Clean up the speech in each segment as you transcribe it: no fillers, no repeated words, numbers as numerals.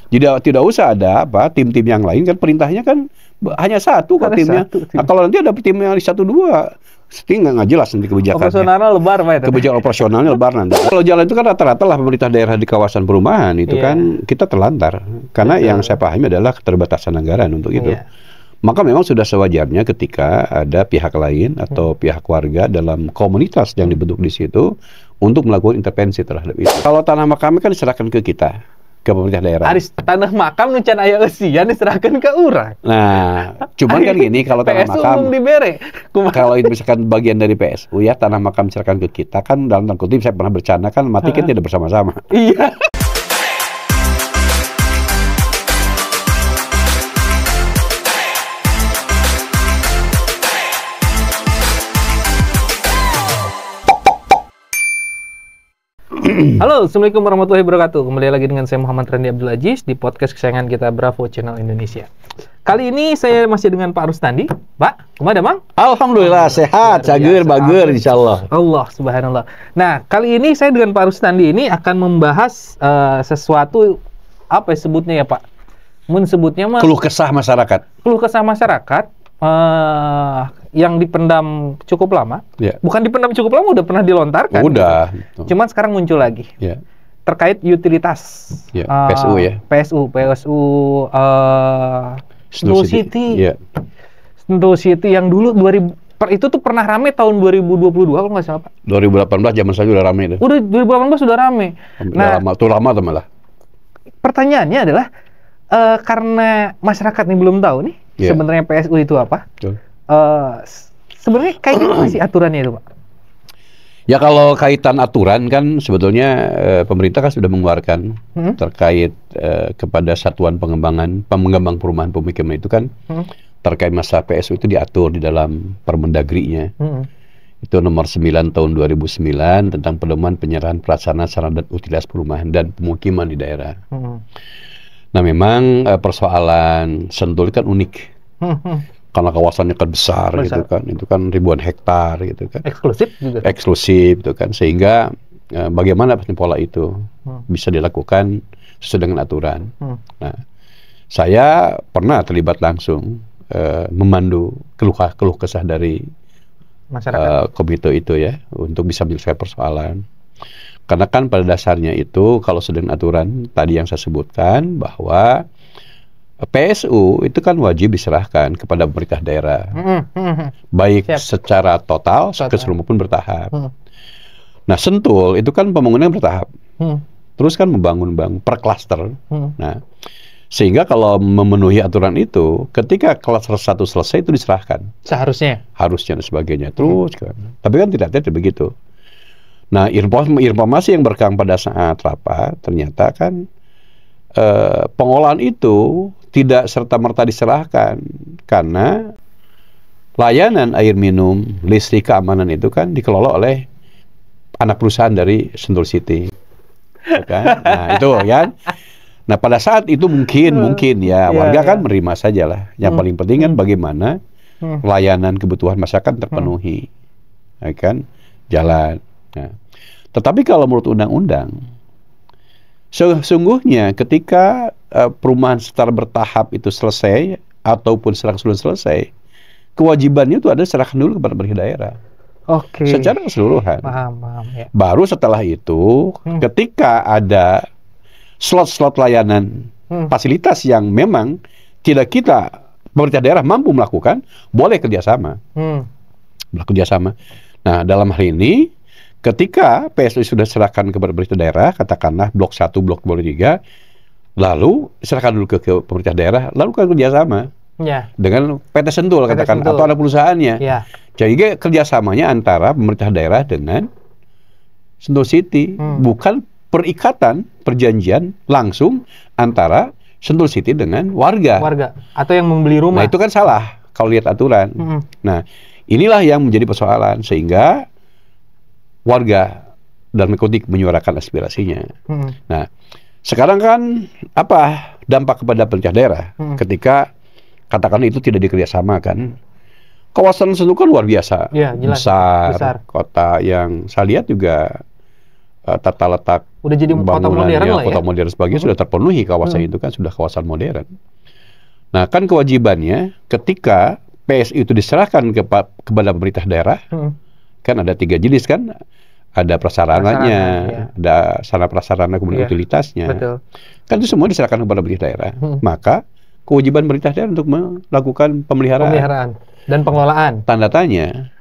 Tidak usah ada tim-tim yang lain kan, perintahnya kan hanya satu kok timnya. Nah, kalau nanti ada tim yang 1-2, nggak jelas nanti kebijakannya. Operasionalnya lebar, Pak. Kebijakan operasionalnya lebar nanti. Kalau jalan itu kan rata-rata lah pemerintah daerah di kawasan perumahan itu kan kita terlantar. Karena yang saya pahami adalah keterbatasan anggaran untuk itu. Maka memang sudah sewajarnya ketika ada pihak lain atau pihak warga dalam komunitas yang dibentuk di situ untuk melakukan intervensi terhadap itu. Kalau tanah makam kan diserahkan ke kita, ke pemerintah daerah. Aris tanah makam nu can aya eusian diserahkan ke urang. Nah, cuman kan gini, kalau tanah makam kalau itu misalkan bagian dari PSU ya, tanah makam diserahkan ke kita kan, dalam tanda kutip saya pernah bercanda kan, mati kan tidak bersama-sama. Iya. Halo, Assalamualaikum warahmatullahi wabarakatuh. Kembali lagi dengan saya Muhammad Randy Abdul Aziz di podcast kesayangan kita Bravo Channel Indonesia. Kali ini saya masih dengan Pak Rustandi. Pak, kemana Bang? Alhamdulillah sehat, cager, bager, insyaallah. Allah, subhanallah. Nah, kali ini saya dengan Pak Rustandi ini akan membahas sesuatu, apa ya sebutnya ya Pak? Sebutnya mah keluh kesah masyarakat. Keluh kesah masyarakat. Yang dipendam cukup lama, bukan dipendam cukup lama, udah pernah dilontarkan. Udah. Gitu. Cuman sekarang muncul lagi. Terkait utilitas. PSU ya. PSU Sentul City. Sentul City yang dulu 2000 itu tuh pernah rame tahun 2022 kalau nggak salah Pak. 2018 zaman saya udah rame itu. Udah 2018 sudah rame. Nah, lama tuh malah. Pertanyaannya adalah karena masyarakat ini belum tahu nih sebenarnya PSU itu apa. Sebenarnya kayak gimana sih aturannya itu Pak? Ya kalau kaitan aturan kan sebetulnya pemerintah kan sudah mengeluarkan terkait kepada satuan pengembang perumahan pemukiman itu kan terkait masalah PSU itu diatur di dalam Permendagri-nya. Itu nomor 9 tahun 2009 tentang pedoman penyerahan pelaksana sarana dan utilitas perumahan dan pemukiman di daerah. Nah memang persoalan Sentul kan unik. Karena kawasannya kan besar gitu kan, itu kan ribuan hektar gitu kan. Eksklusif juga. Eksklusif gitu kan, sehingga bagaimana pola itu bisa dilakukan sesuai dengan aturan. Nah, saya pernah terlibat langsung memandu keluh kesah dari masyarakat komite itu ya, untuk bisa menyelesaikan persoalan. Karena kan pada dasarnya itu kalau sesuai dengan aturan tadi yang saya sebutkan bahwa PSU itu kan wajib diserahkan kepada pemerintah daerah, baik secara total, keseluruhan maupun bertahap. Nah, Sentul itu kan pembangunan bertahap, terus kan membangun per klaster. Nah, sehingga kalau memenuhi aturan itu, ketika klaster 1 selesai itu diserahkan. Seharusnya. Harusnya dan sebagainya. Terus kan. Tapi kan tidak begitu. Nah, informasi yang berkembang pada saat rapat ternyata kan pengolahan itu tidak serta-merta diserahkan karena layanan air minum, listrik, keamanan itu kan dikelola oleh anak perusahaan dari Sentul City, kan? Nah itu kan. Nah pada saat itu mungkin ya warga kan menerima saja lah. Yang paling penting kan bagaimana layanan kebutuhan masyarakat terpenuhi, ya kan, jalan. Nah, tetapi kalau menurut undang-undang sesungguhnya ketika perumahan secara bertahap itu selesai ataupun secara keseluruhan selesai, kewajibannya itu ada serahkan dulu kepada pemerintah daerah. Oke. Secara keseluruhan. Paham ya. Baru setelah itu, ketika ada slot-slot layanan fasilitas yang memang tidak pemerintah daerah mampu melakukan, boleh kerjasama. Kerjasama. Nah, dalam hal ini ketika PSU sudah serahkan kepada pemerintah daerah, katakanlah blok 1, blok 3, lalu serahkan dulu ke pemerintah daerah, lalu kan kerjasama dengan PT Sentul, katakan, atau ada perusahaannya. Jadi kerjasamanya antara pemerintah daerah dengan Sentul City, bukan perjanjian langsung antara Sentul City dengan warga atau yang membeli rumah. Nah itu kan salah kalau lihat aturan. Nah inilah yang menjadi persoalan, sehingga warga dan mengikuti menyuarakan aspirasinya. Nah, sekarang kan apa dampak kepada pemerintah daerah ketika katakan itu tidak dikerjasamakan? Kawasan Sentul kan luar biasa, besar, kota yang saya lihat juga tata letak udah jadi kota modern lah ya. Kota modern sebagainya sudah terpenuhi kawasan itu kan sudah kawasan modern. Nah, kan kewajibannya ketika PSI itu diserahkan kepada pemerintah daerah, kan ada 3 jenis kan, ada prasarananya, ada sarana prasarana kemudian utilitasnya. Betul. Kan itu semua diserahkan kepada pemerintah daerah. Maka kewajiban pemerintah daerah untuk melakukan pemeliharaan dan pengelolaan. Tanda tanya,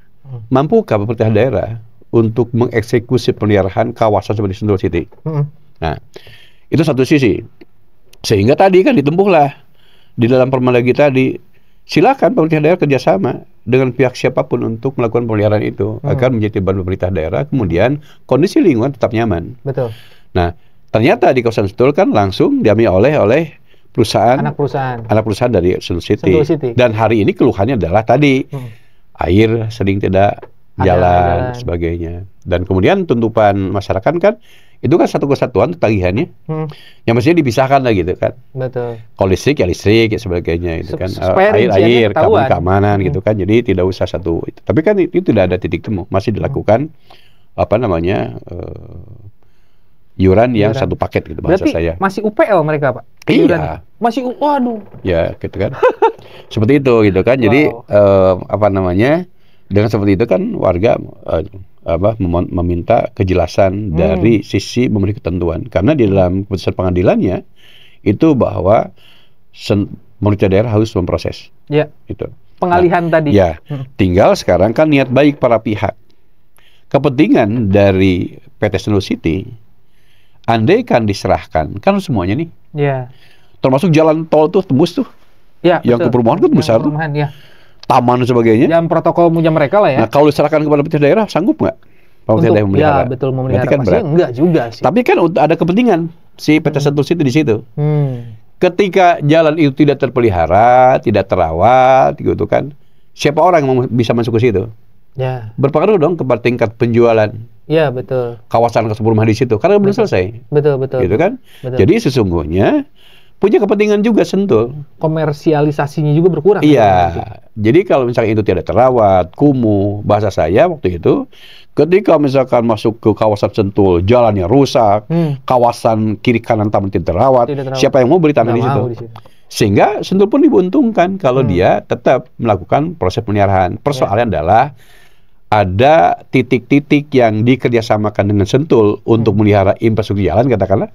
mampukah pemerintah daerah untuk mengeksekusi pemeliharaan kawasan seperti Sentul City? Nah, itu satu sisi. Sehingga tadi kan ditempuhlah di dalam Permendagri tadi, silakan pemerintah daerah kerjasama dengan pihak siapapun untuk melakukan pemeliharaan itu agar menjadi beban pemerintah daerah, kemudian kondisi lingkungan tetap nyaman. Betul. Nah, ternyata di kawasan Sentul kan langsung diambil oleh perusahaan anak perusahaan dari Sentul City. Dan hari ini keluhannya adalah tadi air sering tidak jalan sebagainya. Dan kemudian tuntutan masyarakat kan itu kan satu kesatuan tagihannya yang mestinya dipisahkan lah gitu kan. Betul. Kalau listrik ya listrik ya sebagainya itu kan, air keamanan gitu kan, jadi tidak usah satu itu. Tapi kan itu tidak ada titik temu, masih dilakukan iuran yang satu paket gitu bahasa berarti saya. Masih UPL mereka Pak? Iya. Masih waduh. Ya gitu kan. Seperti itu gitu kan. Jadi dengan seperti itu kan warga meminta kejelasan dari sisi memberi ketentuan, karena di dalam keputusan pengadilannya itu bahwa pemerintah daerah harus memproses. Ya. Itu. Pengalihan tadi. Ya. Tinggal sekarang kan niat baik para pihak. Kepentingan dari PT Sentul City, andai kan diserahkan, kan semuanya nih. Ya. Termasuk jalan tol tuh tembus tuh. Ya. Yang ke perumahan tuh besar tuh. Ya. Taman dan sebagainya. Yang protokol punya mereka lah ya. Nah, kalau diserahkan kepada pemerintah daerah, sanggup nggak? Pemerintah daerah memelihara. Ya, betul memelihara. Kan berat. Enggak juga sih. Tapi kan ada kepentingan si PT Sentul City di situ. Ketika jalan itu tidak terpelihara, tidak terawat, gitu kan, siapa orang yang bisa masuk ke situ? Ya. Berpengaruh dong kepada tingkat penjualan. Ya, betul. Kawasan perumahan di situ, karena belum selesai. Betul. Gitu kan? Betul. Jadi sesungguhnya punya kepentingan juga Sentul. Komersialisasinya juga berkurang. Iya. Jadi kalau misalnya itu tidak terawat, kumuh, bahasa saya waktu itu, ketika misalkan masuk ke kawasan Sentul, jalannya rusak, kawasan kiri kanan taman tidak terawat, siapa yang mau beli tanah di situ? Sehingga Sentul pun diuntungkan kalau dia tetap melakukan proses pemeliharaan. Persoalannya adalah ada titik-titik yang dikerjasamakan dengan Sentul untuk melihara infrastruktur jalan, katakanlah.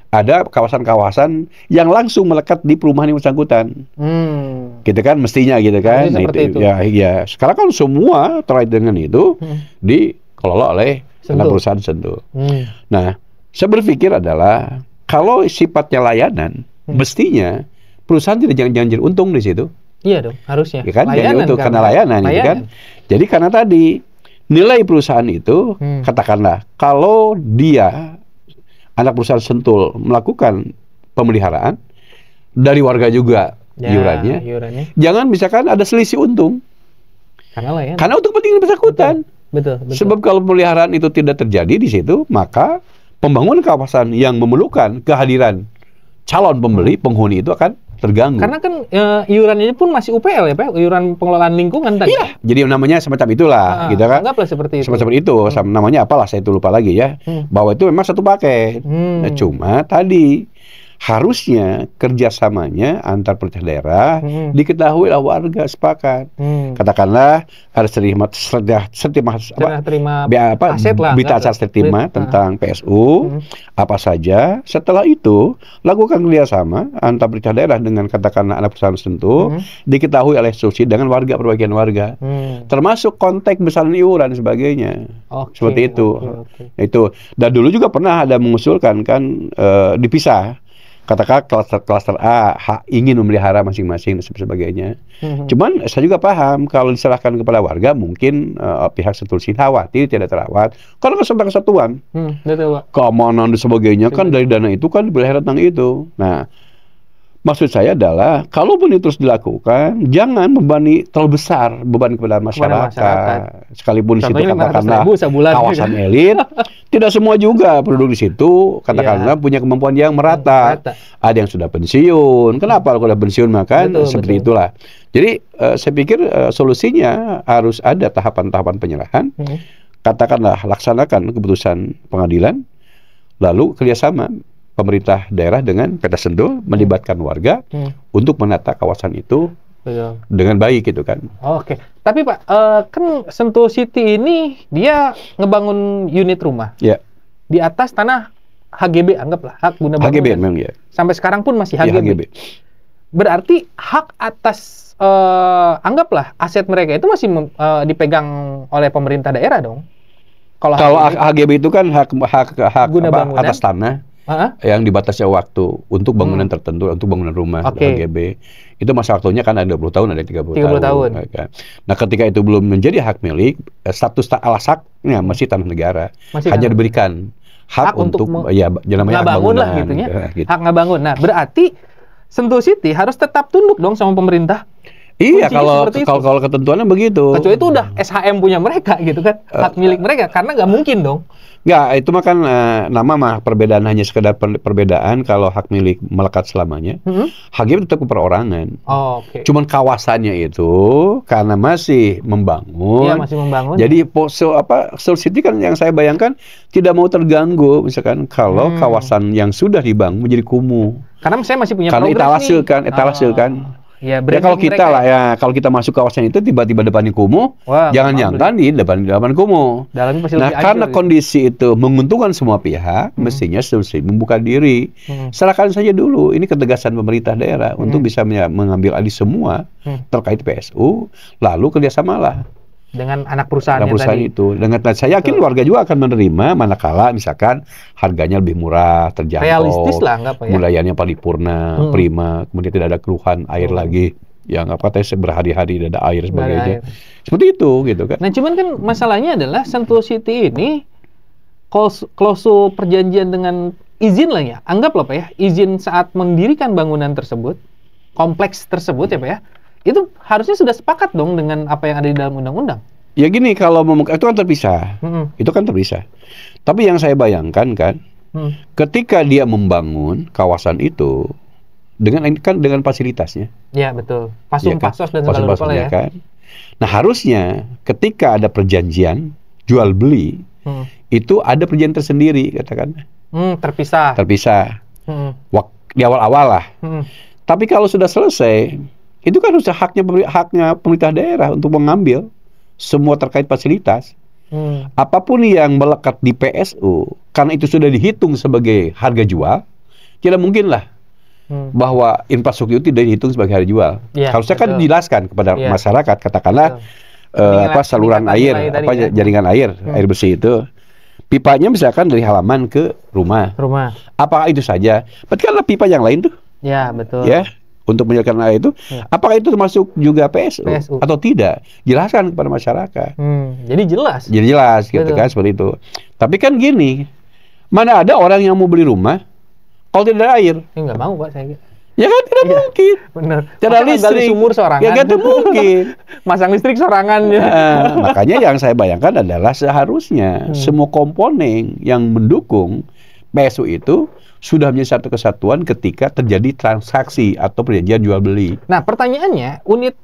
Ada kawasan-kawasan yang langsung melekat di perumahan yang bersangkutan. Gitu kan, mestinya gitu kan. Nah, itu. Ya. Sekarang kan semua terkait dengan itu dikelola oleh perusahaan Sentul. Nah, saya berpikir adalah kalau sifatnya layanan, mestinya perusahaan tidak jangan untung di situ. Iya dong, harusnya. Ya kan, jangan untung karena layanan. Gitu kan. Jadi karena tadi nilai perusahaan itu, katakanlah, kalau dia anak perusahaan Sentul melakukan pemeliharaan, dari warga juga iurannya. Jangan misalkan ada selisih untung. Karena untuk kepentingan bersangkutan. Betul. Sebab kalau pemeliharaan itu tidak terjadi di situ, maka pembangunan kawasan yang memerlukan kehadiran calon pembeli, penghuni itu akan terganggu. Karena kan iuran ini pun masih UPL ya Pak, iuran pengelolaan lingkungan tadi. Iya, jadi namanya semacam itulah, gitu kan. Anggaplah seperti itu. Semacam itu, namanya apalah saya itu lupa lagi ya. Bahwa itu memang satu paket. Nah, cuma tadi harusnya kerjasamanya antar pemerintah daerah diketahui oleh warga sepakat. Katakanlah ada terima aset lah, berita acara terima tentang PSU apa saja. Setelah itu lakukan kerjasama antar pemerintah daerah dengan katakanlah anak perusahaan Sentul, diketahui oleh institusi dengan warga, perwakilan warga, termasuk konteks besaran iuran dan sebagainya. Seperti itu. Itu. Dan dulu juga pernah ada mengusulkan kan dipisah. Katakan klaster A ingin memelihara masing-masing dan sebagainya. Cuman saya juga paham kalau diserahkan kepada warga mungkin pihak Sentul City khawatir tidak terawat. Karena kesatuan, keamanan dan sebagainya kan dari dana itu kan dipelihara tentang itu. Nah, maksud saya adalah kalaupun itu terus dilakukan, jangan membebani terlalu besar beban kepada masyarakat. Sekalipun di situ katakanlah kawasan elit, tidak semua juga penduduk di situ katakanlah punya kemampuan yang merata. Ada yang sudah pensiun. Kenapa kalau sudah pensiun makan seperti itulah. Jadi saya pikir solusinya harus ada tahapan-tahapan penyerahan. katakanlah laksanakan keputusan pengadilan, lalu kerjasama pemerintah daerah dengan PT Sentul melibatkan warga untuk menata kawasan itu dengan baik gitu kan. Oke. Tapi Pak, kan Sentul City ini dia ngebangun unit rumah. Ya. Di atas tanah HGB, anggaplah hak guna bangunan. HGB memang ya. Sampai sekarang pun masih HGB. Ya, HGB. Berarti hak atas anggaplah aset mereka itu masih dipegang oleh pemerintah daerah dong. Kalau HGB itu kan hak guna bangunan atas tanah yang dibatasi waktu untuk bangunan tertentu, untuk bangunan rumah. HGB itu masa waktunya kan ada 20 tahun, ada 30 tahun. Nah, ketika itu belum menjadi hak milik, status alas haknya masih tanah negara. Hanya diberikan hak untuk nggak bangun lah gitunya. Gitu. Hak nggak bangun. Nah, berarti Sentul City harus tetap tunduk dong sama pemerintah. Iya, kalau ketentuannya begitu. Kecuali itu udah SHM punya mereka gitu kan, hak milik mereka, karena nggak mungkin dong. Nggak, itu mah kan nama mah perbedaan hanya sekedar perbedaan. Kalau hak milik melekat selamanya, HGB tetap perorangan. Cuman kawasannya itu karena masih membangun. Iya, masih membangun. Jadi Sentul City kan yang saya bayangkan tidak mau terganggu, misalkan kalau kawasan yang sudah dibangun menjadi kumuh. Karena saya masih punya karena etalase kan. Ya, kalau kita kalau kita masuk kawasan itu tiba-tiba depannya kumuh, jangan-jangan di depan kumuh. Nah, karena kondisi itu menguntungkan semua pihak, mestinya Sentul membuka diri. Serahkan saja dulu, ini ketegasan pemerintah daerah untuk bisa mengambil alih semua terkait PSU, lalu kerjasamalah dengan anak perusahaan itu. Dengan saya yakin warga juga akan menerima manakala misalkan harganya lebih murah, terjangkau, realistis lah, wilayahnya paripurna, prima, kemudian tidak ada keluhan air lagi yang berhari-hari tidak ada air sebagainya. Seperti itu gitu kan. Nah, cuman kan masalahnya adalah Sentul City ini klausul perjanjian dengan izin lah ya. Anggaplah Pak ya, izin saat mendirikan bangunan tersebut, kompleks tersebut ya Pak ya. Itu harusnya sudah sepakat dong dengan apa yang ada di dalam undang-undang. Ya gini, kalau itu kan terpisah. Itu kan terpisah. Tapi yang saya bayangkan kan, ketika dia membangun kawasan itu dengan fasilitasnya. Ya, betul. Pasos dan segala rupa ya. Kan? Nah, harusnya ketika ada perjanjian jual beli, itu ada perjanjian tersendiri katakan. Terpisah. Di awal-awal lah. Tapi kalau sudah selesai, itu kan harusnya haknya pemerintah daerah untuk mengambil semua terkait fasilitas. Apapun yang melekat di PSU, karena itu sudah dihitung sebagai harga jual, tidak mungkinlah bahwa infrastruktur itu tidak dihitung sebagai harga jual. Harusnya kan dijelaskan kepada masyarakat, katakanlah saluran air, jaringan air bersih itu, pipanya misalkan dari halaman ke rumah. Apakah itu saja? Berarti kan ada pipa yang lain tuh. Ya, betul. Ya. Untuk menyediakan air itu, apakah itu termasuk juga PSU atau tidak? Jelaskan kepada masyarakat. Jadi jelas. Jadi jelas, gitu kan, seperti itu. Tapi kan gini, mana ada orang yang mau beli rumah kalau tidak ada air? Nggak mau Pak, saya. Ya kan tidak mungkin. Benar. Tidak ada listrik. Sumur sorangan. Ya kan mungkin. Masang listrik sorangan. Makanya yang saya bayangkan adalah seharusnya semua komponen yang mendukung PSU itu sudah menjadi satu kesatuan ketika terjadi transaksi atau perjanjian jual beli. Nah, pertanyaannya, unit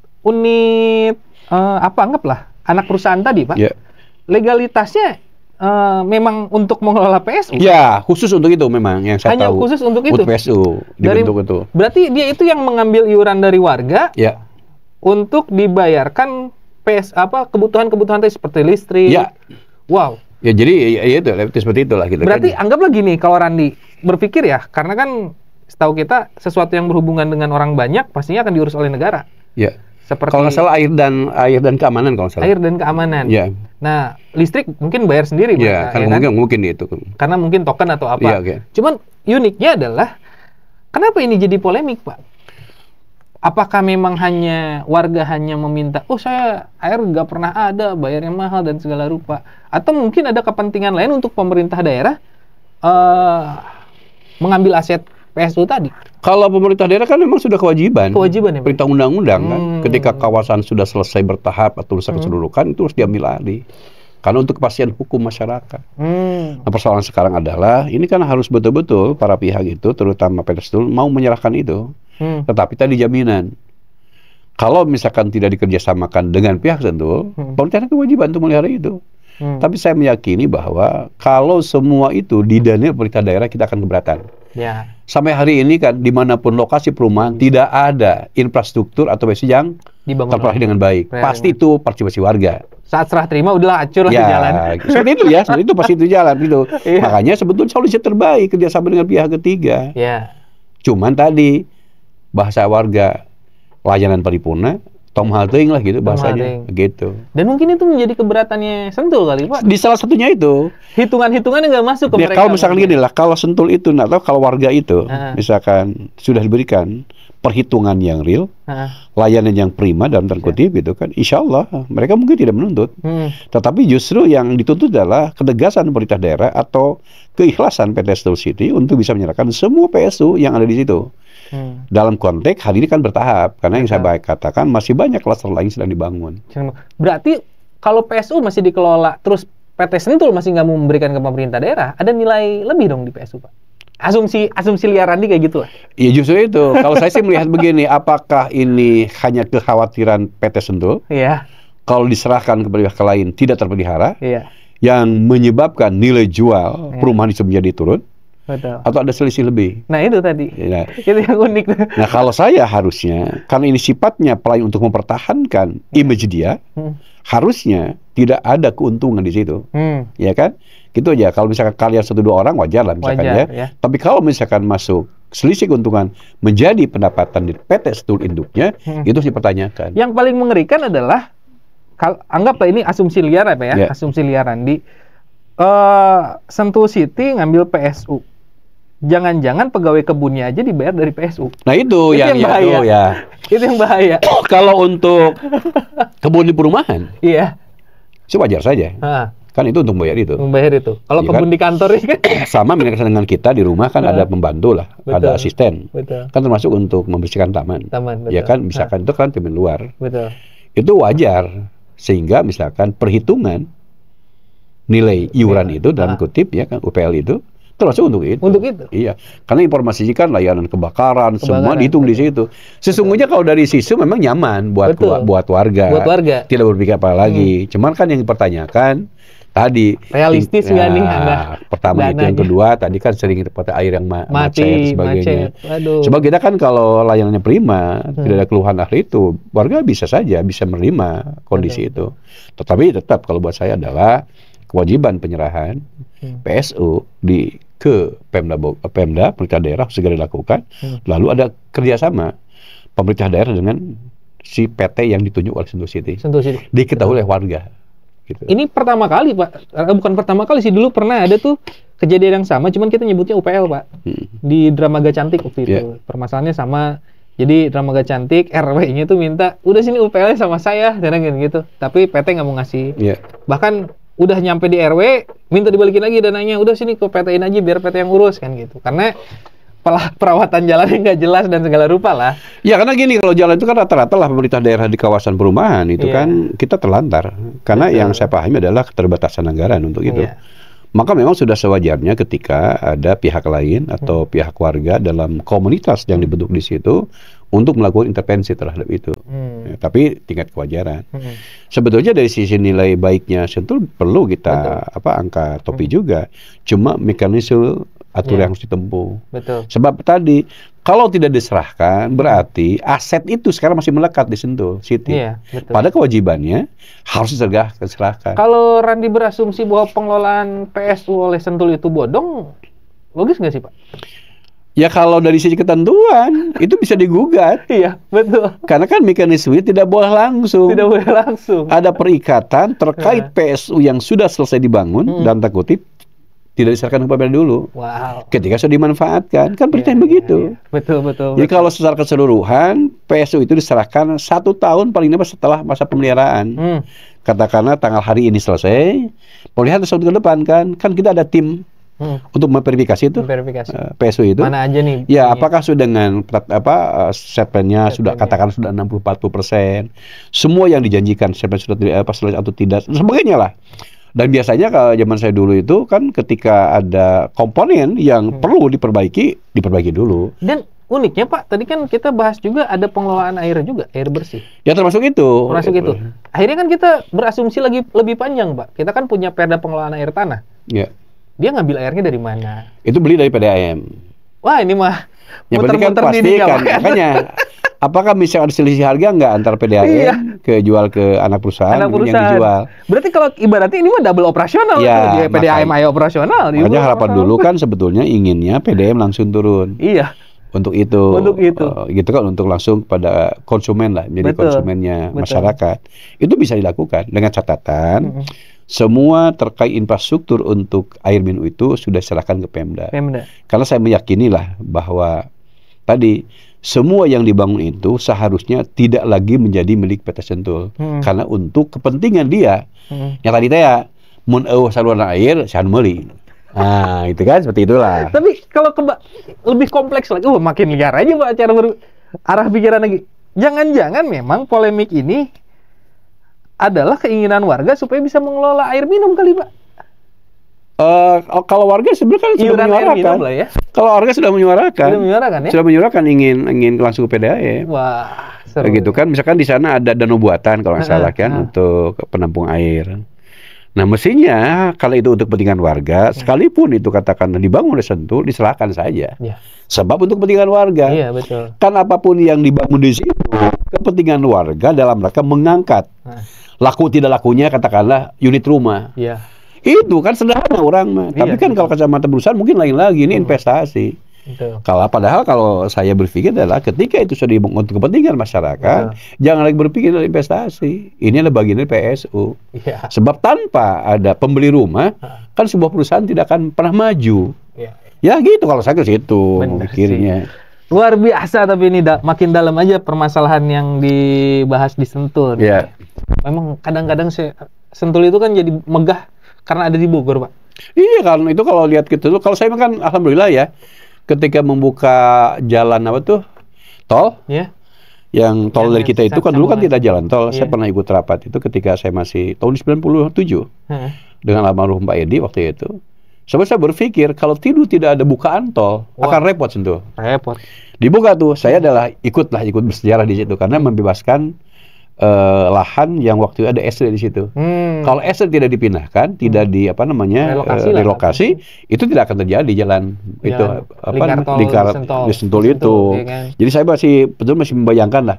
anggaplah anak perusahaan tadi, Pak. Legalitasnya memang untuk mengelola PSU? Ya, khusus untuk itu memang yang saya tahu. Hanya khusus untuk itu? Untuk PSU dibentuk itu. Berarti dia itu yang mengambil iuran dari warga untuk dibayarkan kebutuhan-kebutuhan tadi seperti listrik. Wow. Ya jadi itu seperti itulah gitu. Berarti anggaplah gini, kalau Randi berpikir ya, karena kan setahu kita sesuatu yang berhubungan dengan orang banyak pastinya akan diurus oleh negara. Ya. Seperti kalau nggak salah air dan keamanan kalau salah. Air dan keamanan. Ya. Nah, listrik mungkin bayar sendiri. Ya, karena mungkin itu. Karena mungkin token atau apa. Cuman uniknya adalah kenapa ini jadi polemik, Pak? Apakah memang warga hanya meminta, saya air nggak pernah ada, bayarnya mahal dan segala rupa, atau mungkin ada kepentingan lain untuk pemerintah daerah mengambil aset PSU tadi? Kalau pemerintah daerah kan memang sudah kewajiban ya, perintah undang-undang kan, ketika kawasan sudah selesai bertahap atau rusak keseluruhan itu harus diambil alih. Karena untuk kepastian hukum masyarakat. Nah, persoalan sekarang adalah ini kan harus betul-betul para pihak itu, terutama PT Sentul, mau menyerahkan itu. Tetapi tadi jaminan, kalau misalkan tidak dikerjasamakan dengan pihak Sentul, pemerintah ada kewajiban untuk melihara itu. Tapi saya meyakini bahwa kalau semua itu didanai pemerintah daerah, kita akan keberatan. Ya. Sampai hari ini kan dimanapun lokasi perumahan tidak ada infrastruktur atau PSU yang terpenuhi dengan baik. Pasti itu partisipasi warga. Saat serah terima udahlah hancur lah ya, jalan. Seperti itu ya, seperti itu pasti itu jalan gitu. Makanya sebetulnya solusi terbaik kerjasama dengan pihak ketiga. Cuman tadi bahasa warga layanan paripurna, Tom Halting lah gitu bahasanya, gitu. Dan mungkin itu menjadi keberatannya Sentul kali Pak. Di salah satunya itu. Hitungan-hitungannya nggak masuk ke mereka. Kalau misalkan gini lah, kalau Sentul itu, atau kalau warga itu, misalkan sudah diberikan perhitungan yang real, layanan yang prima dalam tanda kutip gitu kan, insya Allah mereka mungkin tidak menuntut. Tetapi justru yang dituntut adalah ketegasan pemerintah daerah atau keikhlasan PT Sentul City untuk bisa menyerahkan semua PSU yang ada di situ. Dalam konteks hari ini kan bertahap, karena yang saya katakan masih banyak klaster lain sedang dibangun. Berarti kalau PSU masih dikelola, terus PT Sentul masih nggak mau memberikan ke pemerintah daerah, ada nilai lebih dong di PSU Pak? Asumsi liar Randi kayak gitu lah. Iya justru itu. Kalau saya sih melihat begini, apakah ini hanya kekhawatiran PT Sentul? Iya. Kalau diserahkan kepada pihak lain tidak terpelihara, yang menyebabkan nilai jual perumahan itu menjadi turun. Betul. Atau ada selisih lebih. Nah itu tadi. Itu yang unik. Nah kalau saya harusnya, karena ini sifatnya pelayan untuk mempertahankan image dia, harusnya tidak ada keuntungan di situ, ya kan? Gitu aja. Kalau misalkan kalian 1-2 orang wajar lah misalkan ya. Tapi kalau misalkan masuk selisih keuntungan menjadi pendapatan di PT Sentul induknya, itu harus dipertanyakan. Yang paling mengerikan adalah, anggaplah ini asumsi liar apa ya? Asumsi liar Randi. Sentul City ngambil PSU. Jangan-jangan pegawai kebunnya aja dibayar dari PSU. Nah itu yang bahaya. Ya. Itu yang bahaya. Kalau untuk kebun di perumahan, itu wajar saja. Kan itu untuk membayar itu. Membayar itu. Kalau kebun di kantor ini kan sama dengan kita di rumah kan ada pembantu lah, ada asisten. Kan termasuk untuk membersihkan taman. Ya kan, misalkan itu kan tim luar. Itu wajar, sehingga misalkan perhitungan nilai iuran itu dalam kutip ya kan UPL itu termasuk untuk itu. Untuk itu. Iya. Karena informasi kan layanan kebakaran semua dihitung di situ. Sesungguhnya kalau dari situ memang nyaman buat warga. Buat warga. Tidak berpikir apa lagi. Cuman kan yang dipertanyakan tadi realistis nggak nih? Pertama itu, yang kedua tadi kan sering seperti air yang mati dan sebagainya. Sebab kita kan kalau layanannya prima, tidak ada keluhan ahli itu, warga bisa saja bisa menerima kondisi itu. Tetapi tetap kalau buat saya adalah kewajiban penyerahan PSU ke Pemda pemerintah daerah segera dilakukan. Lalu ada kerjasama pemerintah daerah dengan si PT yang ditunjuk oleh Sentul City. Diketahui oleh warga. Gitu. Ini pertama kali Pak, bukan pertama kali sih, dulu pernah ada tuh kejadian yang sama, cuman kita nyebutnya UPL Pak, di Dramaga Cantik waktu itu. Permasalahannya sama, jadi Dramaga Cantik RW-nya tuh minta, udah sini UPL-nya sama saya, gitu. Tapi PT nggak mau ngasih. Bahkan udah nyampe di RW, minta dibalikin lagi dananya, udah sini ke PT-in aja biar PT yang urus kan gitu. Karena perawatan jalannya nggak jelas dan segala rupa lah. Ya karena gini, kalau jalan itu kan rata-rata lah pemerintah daerah di kawasan perumahan itu kan kita terlantar. Karena yang saya pahami adalah keterbatasan anggaran untuk itu. Maka memang sudah sewajarnya ketika ada pihak lain atau pihak warga dalam komunitas yang dibentuk di situ untuk melakukan intervensi terhadap itu. Tapi tingkat kewajaran. Sebetulnya dari sisi nilai baiknya Sentul perlu kita angkat topi juga. Cuma mekanisme aturan yang harus ditempuh. Sebab tadi kalau tidak diserahkan berarti aset itu sekarang masih melekat di Sentul City. Pada kewajibannya harus diserahkan. Kalau Randi berasumsi bahwa pengelolaan PSU oleh Sentul itu bodong, logis nggak sih Pak? Ya kalau dari sisi ketentuan itu bisa digugat. Iya, betul. Karena kan mekanisme tidak boleh langsung. Tidak boleh langsung. Ada perikatan terkait PSU yang sudah selesai dibangun dan tak kutip tidak diserahkan kepada dulu. Ketika sudah dimanfaatkan, kan perintahnya begitu. Betul. Jadi kalau secara keseluruhan PSU itu diserahkan 1 tahun paling lama setelah masa pemeliharaan. Katakanlah tanggal hari ini selesai, pemeliharaan 1 tahun ke depan kan kita ada tim untuk memverifikasi itu PSU itu. Mana aja nih? Ya, apakah sudah dengan set plan-nya sudah katakan sudah 60-40%. Semua yang dijanjikan set plan sudah selesai atau tidak, sebagainya lah. Dan biasanya kalau zaman saya dulu itu kan ketika ada komponen yang perlu diperbaiki dulu. Dan uniknya Pak, tadi kan kita bahas juga ada pengelolaan air juga, air bersih. Ya termasuk itu. Termasuk itu. Akhirnya kan kita berasumsi lagi lebih panjang Pak. Kita kan punya perda pengelolaan air tanah. Ya. Dia ngambil airnya dari mana? Itu beli dari PDAM. Wah ini mah ya berarti kan pasti kan, makanya apakah misalnya ada selisih harga nggak antar PDAM ke jual ke anak perusahaan, yang dijual? Berarti kalau ibaratnya ini mah double operasional ya, PDAM ayo operasional. Makanya harapan dulu kan sebetulnya inginnya PDAM langsung turun. Iya. Untuk itu. Gitu kan, untuk langsung pada konsumen lah, menjadi konsumennya masyarakat. Itu bisa dilakukan dengan catatan semua terkait infrastruktur untuk air minum itu sudah diserahkan ke Pemda. Karena saya meyakini lah bahwa tadi semua yang dibangun itu seharusnya tidak lagi menjadi milik PT Sentul. Karena untuk kepentingan dia, yang tadi ya, mun saluran air, saya meli. Nah, itu kan seperti itulah. Tapi kalau lebih kompleks lagi, makin liar aja Pak cara arah pikiran lagi. Jangan-jangan memang polemik ini adalah keinginan warga supaya bisa mengelola air minum kali Pak. Kalau warga sebenarnya kan sudah menyuarakan. Ya? Kalau warga sudah menyuarakan. Ya? Sudah menyuarakan ingin langsung ke PDAM. Wah, seru. Gitu kan, misalkan di sana ada danau buatan kalau nggak salah kan untuk penampung air. Nah mestinya kalau itu untuk kepentingan warga, sekalipun itu katakan dibangun oleh Sentul, diserahkan saja. Ya. Sebab untuk kepentingan warga. Iya betul. Kan apapun yang dibangun di situ, kepentingan warga dalam rangka mengangkat laku tidak lakunya katakanlah unit rumah. Iya. Itu kan sederhana orang mah. Tapi kan kalau kacamata perusahaan mungkin lain lagi, ini investasi. Betul. Padahal kalau saya berpikir adalah ketika itu sudah dibangun untuk kepentingan masyarakat, jangan lagi berpikir dari investasi. Ini adalah bagian dari PSU. Ya. Sebab tanpa ada pembeli rumah, kan sebuah perusahaan tidak akan pernah maju. Ya gitu kalau saya ke situ mikirnya. Luar biasa, tapi ini makin dalam aja permasalahan yang dibahas di Sentul. Iya. Memang kadang-kadang Sentul itu kan jadi megah karena ada di Bogor, Pak. Iya kan, itu kalau lihat gitu. Kalau saya kan alhamdulillah ya, ketika membuka jalan tol, yang tol dari kita itu kan dulu kan tidak jalan tol. Saya pernah ikut rapat itu ketika saya masih tahun 97 dengan almarhum Pak Edi waktu itu. Sebab saya berpikir kalau tidak ada bukaan tol akan repot Sentul. Repot. Dibuka tuh, saya ikut bersejarah di situ karena membebaskan lahan yang waktu itu ada SD di situ. Kalau SD tidak dipindahkan, tidak relokasi, itu tidak akan terjadi jalan itu lingkar di Sentul itu. Kan? Jadi saya masih membayangkan lah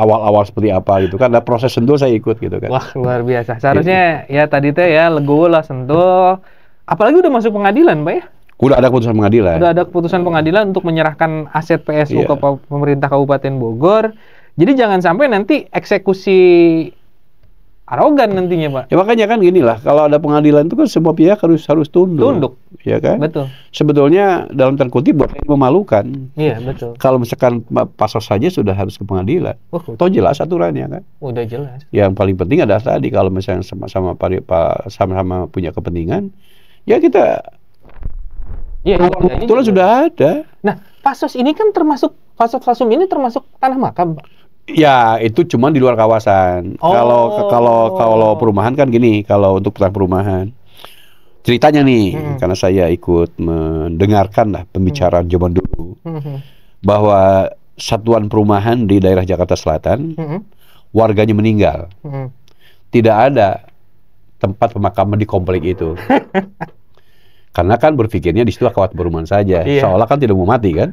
awal-awal seperti apa gitu kan. Ada proses Sentul saya ikut gitu kan. Wah luar biasa. Seharusnya ya tadi ya legowo lah Sentul. Apalagi udah masuk pengadilan, Pak ya? Udah ada keputusan pengadilan. Udah ada keputusan pengadilan untuk menyerahkan aset PSU ke pemerintah Kabupaten Bogor. Jadi jangan sampai nanti eksekusi arogan nantinya, Pak. Ya makanya kan gini lah, kalau ada pengadilan itu kan semua pihak harus tunduk. Ya kan? Betul. Sebetulnya dalam tanda kutip buat memalukan. Iya, betul. Kalau misalkan pasos saja sudah harus ke pengadilan. Toh jelas aturannya kan? Udah jelas. Yang paling penting adalah tadi kalau misalnya sama-sama punya kepentingan, ya kita itulah sudah ada. Nah, pasos ini kan Fasum ini termasuk tanah makam, Pak. Ya, itu cuma di luar kawasan. Kalau perumahan kan gini, kalau untuk perumahan. Ceritanya nih, karena saya ikut mendengarkan lah pembicaraan zaman dulu. Bahwa satuan perumahan di daerah Jakarta Selatan, warganya meninggal. Tidak ada tempat pemakaman di komplek itu. Karena kan berpikirnya di situ kawasan perumahan saja. Seolah kan tidak mau mati kan?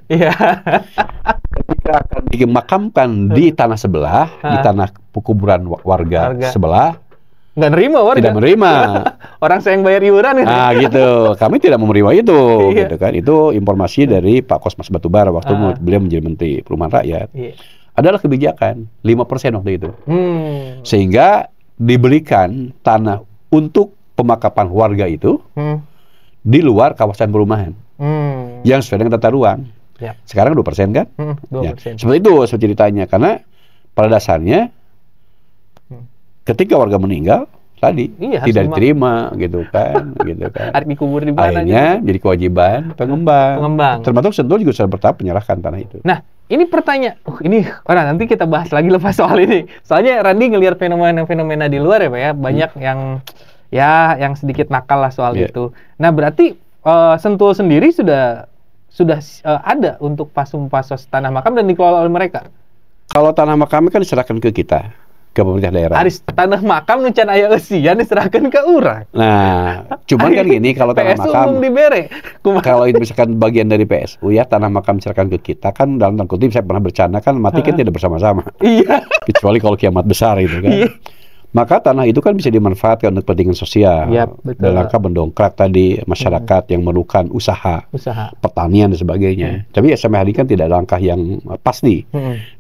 Ketika akan dimakamkan di tanah sebelah, di tanah kuburan warga sebelah, nggak nerima warga. Tidak menerima. Orang saya yang bayar iuran. Nah gitu. Kami tidak menerima itu. Gitu kan. Itu informasi dari Pak Kosmas Batubara waktu beliau menjadi Menteri Perumahan Rakyat. Adalah kebijakan 5% waktu itu. Sehingga diberikan tanah untuk pemakaman warga itu di luar kawasan perumahan yang sesuai dengan tata ruang. Sekarang 2% kan? 2%. Ya. Seperti itu ceritanya. Karena pada dasarnya ketika warga meninggal tadi tidak diterima gitu kan. Dikubur di mana? Akhirnya jadi kewajiban pengembang. Termasuk Sentul juga sudah bertahap menyerahkan tanah itu. Nah, ini pertanyaan. Nanti kita bahas lagi lepas soal ini. Soalnya Randi ngelihat fenomena di luar ya, Pak ya. Banyak yang sedikit nakal lah soal itu. Nah, berarti Sentul sendiri sudah sudah ada untuk pasum-pasos tanah makam dan dikelola oleh mereka? Kalau tanah makam kan diserahkan ke kita, ke pemerintah daerah. Aris tanah makam nu can aya eusian diserahkan ke urang. Nah, cuman kan gini, kalau tanah PSU makam dibere. Kalau itu misalkan bagian dari PSU ya, tanah makam diserahkan ke kita kan, dalam tanda kutip saya pernah bercanda kan, mati kan tidak bersama-sama. Iya. Kecuali kalau kiamat besar itu kan. Iya. Maka tanah itu kan bisa dimanfaatkan untuk kepentingan sosial. Yap, betul. Dalam rangka mendongkrak tadi masyarakat yang memerlukan usaha, pertanian dan sebagainya. Tapi ya sampai hari ini kan tidak ada langkah yang pasti.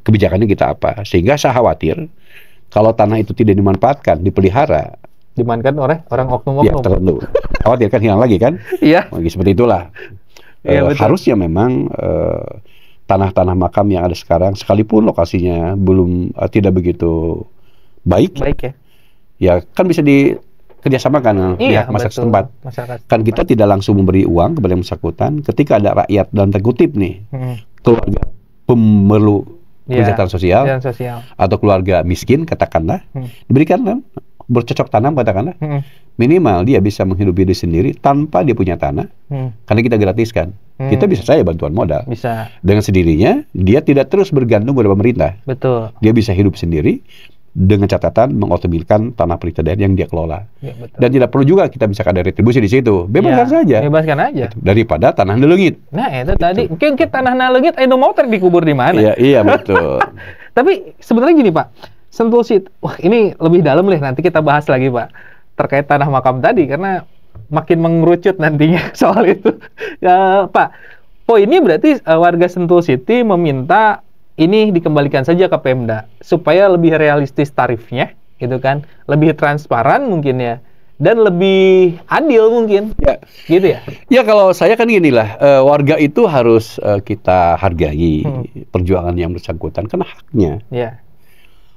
Kebijakannya kita apa? Sehingga saya khawatir kalau tanah itu tidak dimanfaatkan, dipelihara, dimanfaatkan oleh orang oknum-oknum. Ya tertentu. Khawatir kan hilang lagi kan? Iya. Seperti itulah. Harusnya memang tanah-tanah makam yang ada sekarang, sekalipun lokasinya belum tidak begitu baik ya. Ya kan bisa dikerjasamakan pihak masyarakat setempat. Kan kita tidak langsung memberi uang kepada yang bersangkutan. Ketika ada rakyat dalam tanda kutip nih, keluarga pemerlu kesejahteraan sosial, atau keluarga miskin katakanlah, diberikan bercocok tanam katakanlah, minimal dia bisa menghidupi diri sendiri tanpa dia punya tanah, karena kita gratiskan. Kita bisa saja bantuan modal. Bisa. Dengan sendirinya dia tidak terus bergantung pada pemerintah. Betul. Dia bisa hidup sendiri dengan catatan mengoptimalkan tanah pemerintah daerah yang dia kelola. Ya, betul. Dan tidak perlu juga kita misalkan ada retribusi di situ. Bebaskan saja. Bebaskan aja. Daripada tanah neleungit. Nah, itu tadi. Mungkin tanah neleungit ayo mau dikubur di mana? Iya, betul. Tapi sebenarnya gini, Pak. Sentul City. Wah, ini lebih dalam nih, nanti kita bahas lagi, Pak. Terkait tanah makam tadi, karena makin mengerucut nantinya soal itu. Ya, Pak, poinnya berarti warga Sentul City meminta ini dikembalikan saja ke Pemda supaya lebih realistis tarifnya, gitu kan, lebih transparan mungkin ya, dan lebih adil mungkin, ya, gitu ya. Ya kalau saya kan ginilah, warga itu harus kita hargai perjuangan yang bersangkutan karena haknya. Ya.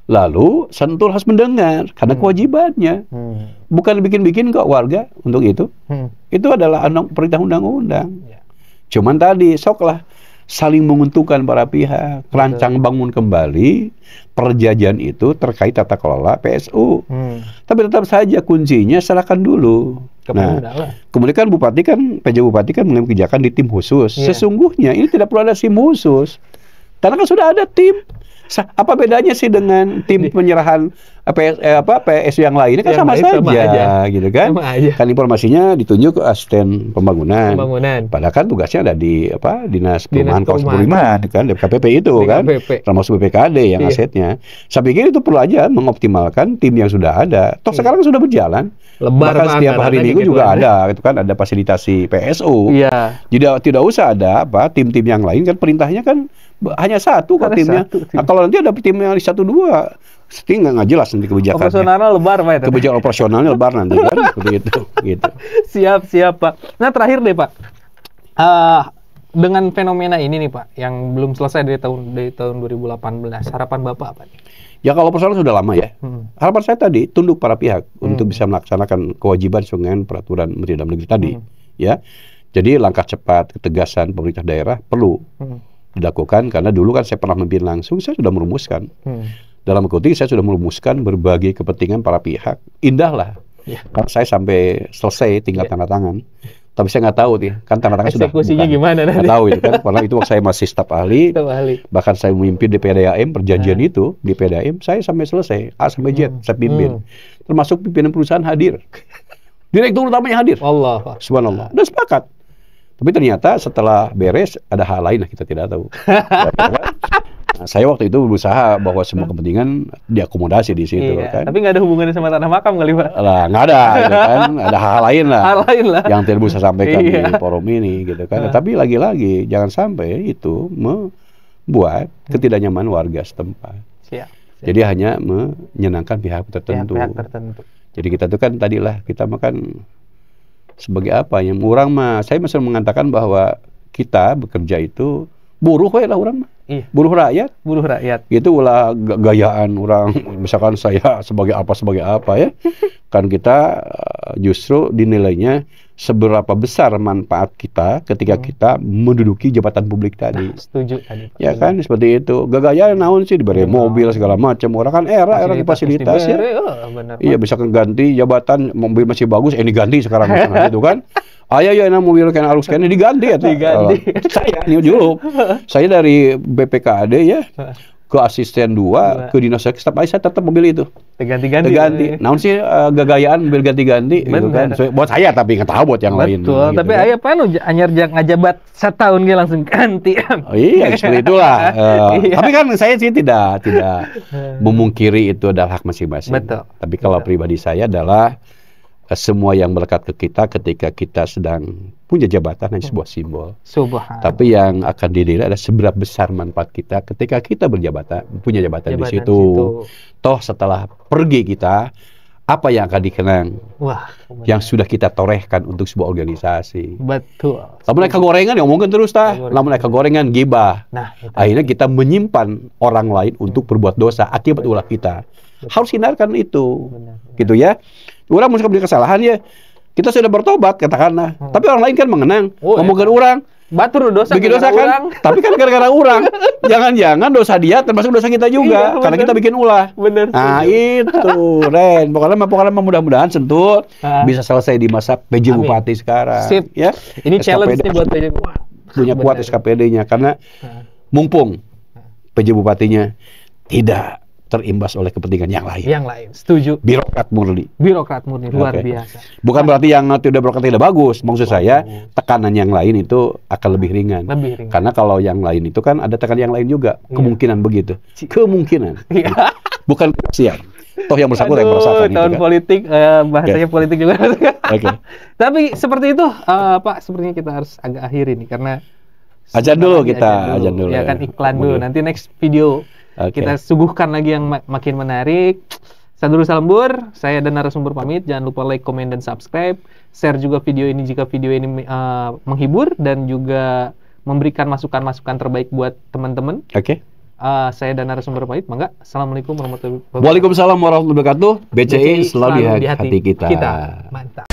Lalu Sentul harus mendengar karena kewajibannya, bukan bikin-bikin kok warga untuk itu. Itu adalah perintah undang-undang. Ya. Cuman tadi soklah saling menguntungkan para pihak, rancang bangun kembali perjanjian itu terkait tata kelola PSU. Tapi tetap saja kuncinya serahkan dulu. Kemudian kan Bupati kan, PJ Bupati kan mengambil kebijakan di tim khusus. Sesungguhnya ini tidak perlu ada tim khusus, karena kan sudah ada tim. Apa bedanya sih dengan tim penyerahan PSU yang lainnya? Kan sama saja, gitu kan? Kan informasinya ditunjuk ke asisten pembangunan. Padahal kan tugasnya ada di Dinas Perumahan Kawasan Perumahan, kan DKPP itu kan, termasuk BPKD yang asetnya. Saya pikir itu perlu aja mengoptimalkan tim yang sudah ada. Toh sekarang sudah berjalan. Bahkan setiap hari Minggu juga ada, itu kan ada fasilitasi PSU. Jadi tidak usah ada tim-tim yang lain, kan perintahnya kan hanya satu kok timnya. Nah, kalau nanti ada tim yang 1-2, pasti nggak jelas nanti kebijakannya. Operasionalnya lebar, Pak. Kebijakan operasionalnya lebar nanti kan, seperti itu. Gitu. Siap, Pak. Nah terakhir deh, Pak. Dengan fenomena ini nih, Pak, yang belum selesai dari tahun 2018, harapan Bapak apa nih? Ya kalau persoalan sudah lama ya. Harapan saya tadi tunduk para pihak untuk bisa melaksanakan kewajiban dengan peraturan Menteri Dalam Negeri tadi. Ya, jadi langkah cepat, ketegasan pemerintah daerah perlu dilakukan, karena dulu kan saya pernah memimpin langsung, saya sudah merumuskan. Dalam kutip saya sudah merumuskan berbagai kepentingan para pihak. Indah lah. Karena saya sampai selesai tinggal tanda tangan. Tapi saya nggak tahu nih, kan tanda tangan sudah eksekusinya gimana nanti? Nggak tahu itu kan, karena itu waktu saya masih staf ahli. Bahkan saya memimpin di PDAM, perjanjian itu di PDAM, saya sampai selesai, A sampai Z, saya pimpin. Termasuk pimpinan perusahaan hadir. Direktur utamanya hadir. Allah. Subhanallah. Dan sepakat. Tapi ternyata setelah beres ada hal lain yang kita tidak tahu. Nah, saya waktu itu berusaha bahwa semua kepentingan diakomodasi di situ. Kan. Tapi nggak ada hubungannya sama tanah makam kali, Pak? Lah, nggak ada, gitu kan. Ada hal lain lah. Yang tidak bisa sampaikan di forum ini, gitu kan. Tapi lagi-lagi jangan sampai itu membuat ketidaknyamanan warga setempat. Jadi hanya menyenangkan pihak tertentu. Jadi kita tuh kan tadilah kita makan sebagai apa yang orang mah, saya masih mengatakan bahwa kita bekerja itu buruh lah orang mah. Buruh rakyat. Itu ulah gayaan orang, misalkan saya sebagai apa ya. Kan kita justru dinilainya seberapa besar manfaat kita ketika kita menduduki jabatan publik tadi. Setuju tadi. Ya kan seperti itu. Gagayaan naon sih diberi mobil segala macam. Orang kan era fasilitas ya. Iya, misalkan ganti jabatan mobil masih bagus, ini ganti sekarang misalkan gitu kan. Ayah ya enak mobil kan arus kan diganti ya. Saya ini dulu. Saya dari BPKAD ya ke asisten 2 ke dinas saya tetap mobil itu. Ganti. Namun sih gagayaan mobil ganti-ganti gitu kan. So, buat saya tapi nggak tahu buat yang lain. Betul. Gitu, tapi kan. Ayah panu anyar ngajabat setahun dia langsung ganti. Iya seperti itulah. Tapi kan saya sih tidak memungkiri itu adalah hak masing-masing. Betul. Tapi kalau pribadi saya adalah semua yang melekat ke kita ketika kita sedang punya jabatan hanya sebuah simbol. Tapi yang akan dinilai adalah seberapa besar manfaat kita ketika kita punya jabatan di situ. Toh setelah pergi kita, apa yang akan dikenang? Wah, yang sudah kita torehkan untuk sebuah organisasi. Betul. Lamun mereka gorengan ya ngomongin terus lamun mereka gorengan gibah. Nah, akhirnya kita menyimpan orang lain untuk berbuat dosa akibat ulah kita. Harus hindarkan itu. Gitu ya. Orang mesti punya kesalahan ya. Kita sudah bertobat katakanlah. Tapi orang lain kan mengenang. Ngomongin orang. Batur dosa. Bikin dosa kan. Tapi kan gara-gara orang. Jangan-jangan dosa dia termasuk dosa kita juga. Karena kita bikin ulah. Bener. Nah itu Ren. Pokoknya mudah-mudahan sentuh bisa selesai di masa PJ Bupati sekarang. Sip. Ya. Ini challenge nih buat PJ Bupati. Punya kuat SKPD-nya. Karena mumpung PJ Bupatinya tidak terimbas oleh kepentingan yang lain. Yang lain, setuju. Birokrat murni, luar biasa. Bukan berarti yang tidak birokrat tidak bagus. Maksud saya, tekanan yang lain itu akan lebih ringan. Karena kalau yang lain itu kan ada tekanan yang lain juga. Kemungkinan begitu. Kemungkinan. Bukan kepastian. Toh yang bersangkutan yang merasakan itu tahun politik, bahasanya politik juga. Tapi seperti itu, Pak, sepertinya kita harus agak akhiri nih. Karena Ajan dulu. Ya kan iklan dulu. Nanti next video kita suguhkan lagi yang makin menarik. Sadurus Salembur, saya dan narasumber pamit. Jangan lupa like, komen, dan subscribe. Share juga video ini jika video ini menghibur dan juga memberikan masukan-masukan terbaik buat teman-teman. Saya dan narasumber pamit. Mangga. Assalamualaikum warahmatullahi wabarakatuh. Waalaikumsalam warahmatullahi wabarakatuh. BCI selalu di hati kita. Mantap.